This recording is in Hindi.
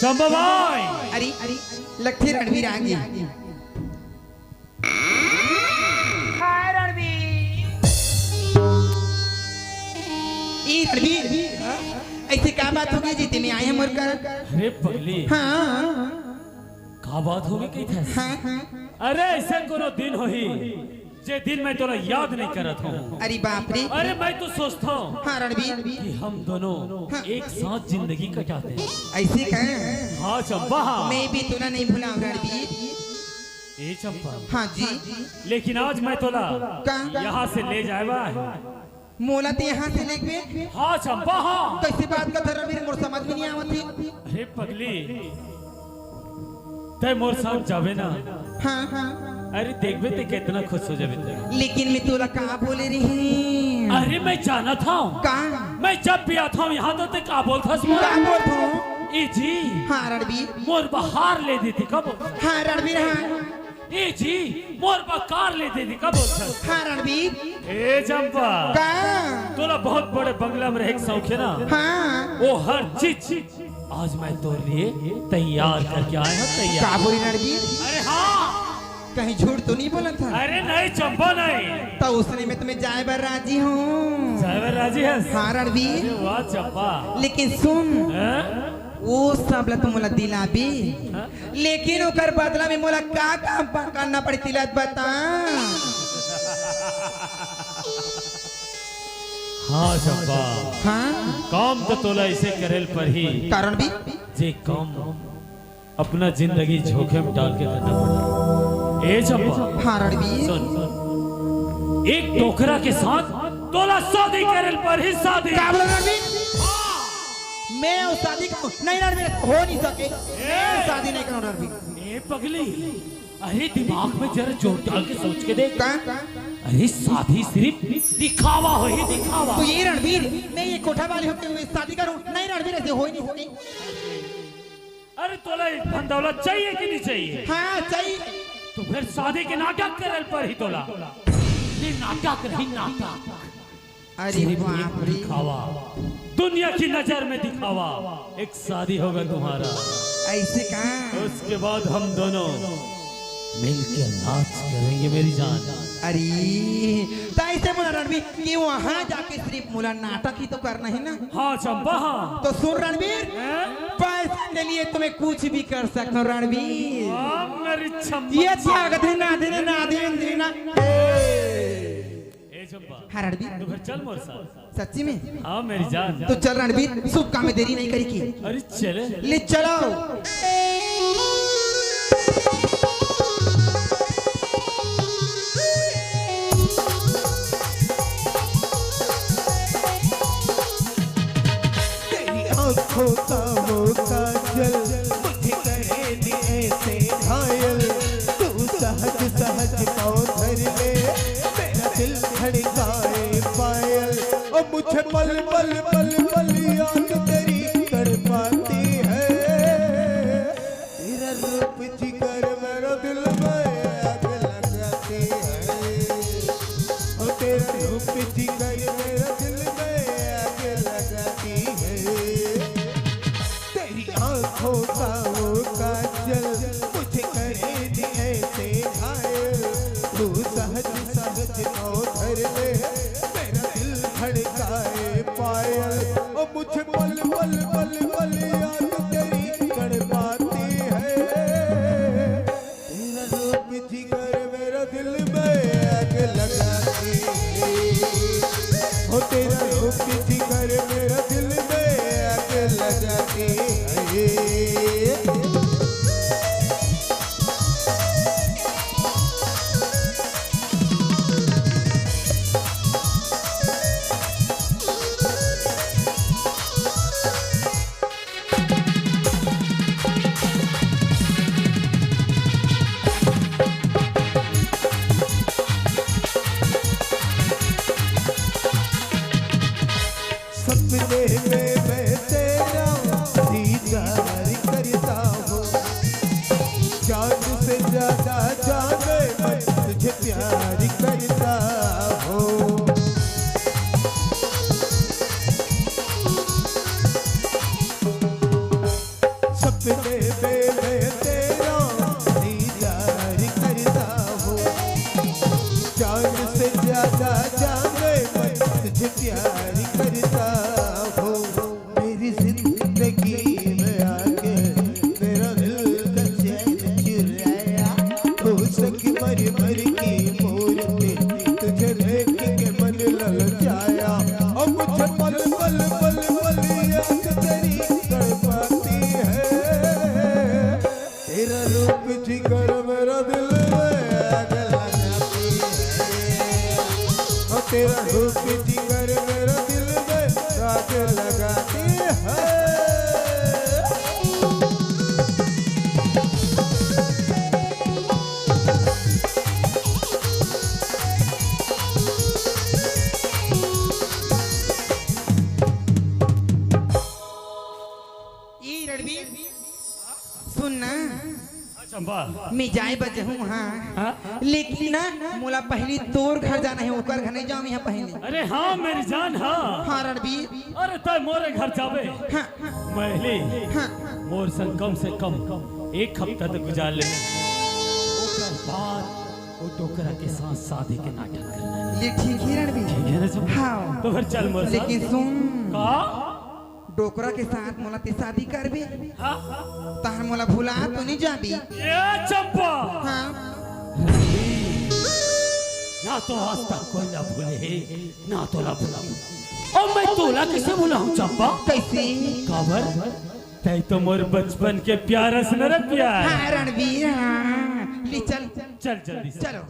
चंपा भाई। अरे अरे लट्ठी रणवीर आ गया। हाय रणवीर। ई रणवीर ऐसे क्या बात हो गई जीते में आए हैं मोर कर। अरे पगली हाँ का बात होगी कही था। हाँ अरे ऐसे कोनो दिन होही जे दिन मैं तोरा याद नहीं करत हूँ। अरे बाप रे। अरे मैं तो सोचता हूँ हाँ रणवीर कि हम दोनों एक साथ जिंदगी कटाते हैं। ऐसे कहें। हाँ चंपा मैं भी तोला नहीं भूला रणवीर। ए चंपा हाँ जी लेकिन आज मैं तोला कहाँ? यहाँ से ले जाएगा। मोला तो यहाँ से लेके हाँ चंपा हाँ। कैसे बात का था रणवीर मोर समझ में नहीं आवत थी। अरे पगली ते मोर साथ जावे ना। हाँ हाँ अरे देखबे ते कितना खुश हो जावे ते। लेकिन मैं तोला कहाँ बोले रही। अरे मैं जाना था कहाँ मैं जब भी आता हूँ यहाँ तो ते का बोलता क्या बोल तू। ए जी हाँ रणवीर। मोर बहार ले देती कब। हाँ रणवीर हाँ ए जी मोर बकार ले देती कब बोलता। हाँ रणवीर। ए चंपा कहाँ तोला बहुत बड़े बंगला में रह के शौक है ना। हाँ वो हर चीज आज मैं तो लिए तैयार करके आया हूँ। तैयार क्या बोली रणवीर। अरे हाँ कहीं झूठ तो नहीं बोला था। अरे नहीं चंपा नहीं तो उसने मैं तुम्हें जाए बर राजी हूँ। ड्राइवर राजी है। हाँ रणवीर। अरे वाह चंपा लेकिन सुन हैं? वो सब ला तो मोला दिलाबी लेकिन ओकर बदला में मोला का काम करना पड़ी तिलत बता। हाँ चंपा हाँ काम तो तोला ऐसे करेल पर ही कारण भी जे काम अपना जिंदगी जोखिम में डाल के करना पड़ा। ए चंपा हाँ रणवीर। सुन एक टोकरा के साथ तोला शादी करेल पर ही शादी। क्या बोला रणवीर। मैं उस शादी का नहीं रणवीर हो नहीं सके। शादी नहीं करूँ रणवीर। ए पगली अरे दिमाग में जरा जोर डाल के सोच के देख। कहाँ अरे शादी सिर्फ दिखावा हो ही दिखावा। तो ये रणवीर मैं ये कोठा वाले होते हुए शादी करूं। नहीं रणवीर ऐसे हो ही नहीं सके। अरे तोला धन दौलत चाहिए कि नहीं चाहिए। हाँ चाहिए। तो फिर शादी के नाटक करल पर ही तोला ये नाटक रही नाटक। अरे सिर्फ बाप एक रे। दिखावा दुनिया की नजर में दिखावा। एक शादी होगा तुम्हारा ऐसे कहाँ। उसके बाद हम दोनों मिलकर नाच करेंगे मेरी जान। अरे तो ऐसे बोला रणवीर कि वहाँ जाके सिर्फ मुला नाटक ही तो करना है ना। हाँ चंपा हाँ। तो सुन रणवीर हैं? पैसे के लिए तुम्हें कुछ भी कर सकता हूँ रणवीर। हाँ, मेरी चंपा। ये त्यागत है ना देने ना देने ना। ए चंपा हाँ रणवीर तो फिर चल मोर साथ। सच्ची में। हाँ मेरी जान। तो चल रणवीर शुभ काम में देरी नहीं करेगी। अरे चले ले चलो। आँखों का वो काजल मुझे करे दी ऐसे घायल। तू सहज सहज पाँव धर ले मेरा दिल धड़काए पायल। और मुझे पल पल पल पल याद तेरी तड़पाती है। तेरा रूप जिगर मेरा दिल में आग लगाती है। और तेरा रूप जिगर मेरा दिल में आग लगाती है। आँखों का वो काजल मुझे करे दी ऐसे घायल। तू सहज सहज पाँव धर ले मेरा दिल धड़काए पायल। और मुझे पल पल पल पल याद तेरी तड़पाती है। तेरा रूप जिगर मेरा दिल में आग लगाती है। और तेरा रूप जिगर मेरा दिल में आग लगाती है। सपने में मैं तेरा दीदार करता हूँ। जान से ज्यादा जाने मैं तुझे प्यार करता हूँ। सपने तेरा रूप जिगर मेरा दिल में राज लगाती है। ये रणवीर सुन ना, चंपा मैं जाए बजे हूँ हाँ, लेकिन ना मोला पहली तोर घर जाना है, ओकर घर नहीं जाऊँ यहाँ पहले। अरे हाँ मेरी जान हाँ। हाँ रणवीर। अरे तय मोरे घर जावे हाँ महली हाँ मोर संग कम से कम 1 हफ्ता तक गुजार ले। ओकर बाद वो डोकरा के साथ शादी के नाटक करना है। ये ठीक है रणवीर। ठीक है ना चंपा? हाँ तो फिर चल मोर साथ। लेकिन सुन, का डोकरा के साथ मोला ते शादी करबे, हाँ? तहर मोला भुला तो नहीं जाबी। ये चंपा हाँ ना तो आज तक कोई ना भूले ना तो ना भूला। और मैं तोला कैसे भूलाऊं चंपा? कैसे? खबर तय तो मोर बचपन के प्यारा से न प्यार। हाँ रणवीर हाँ, ले चल चल जल्दी से। चलो।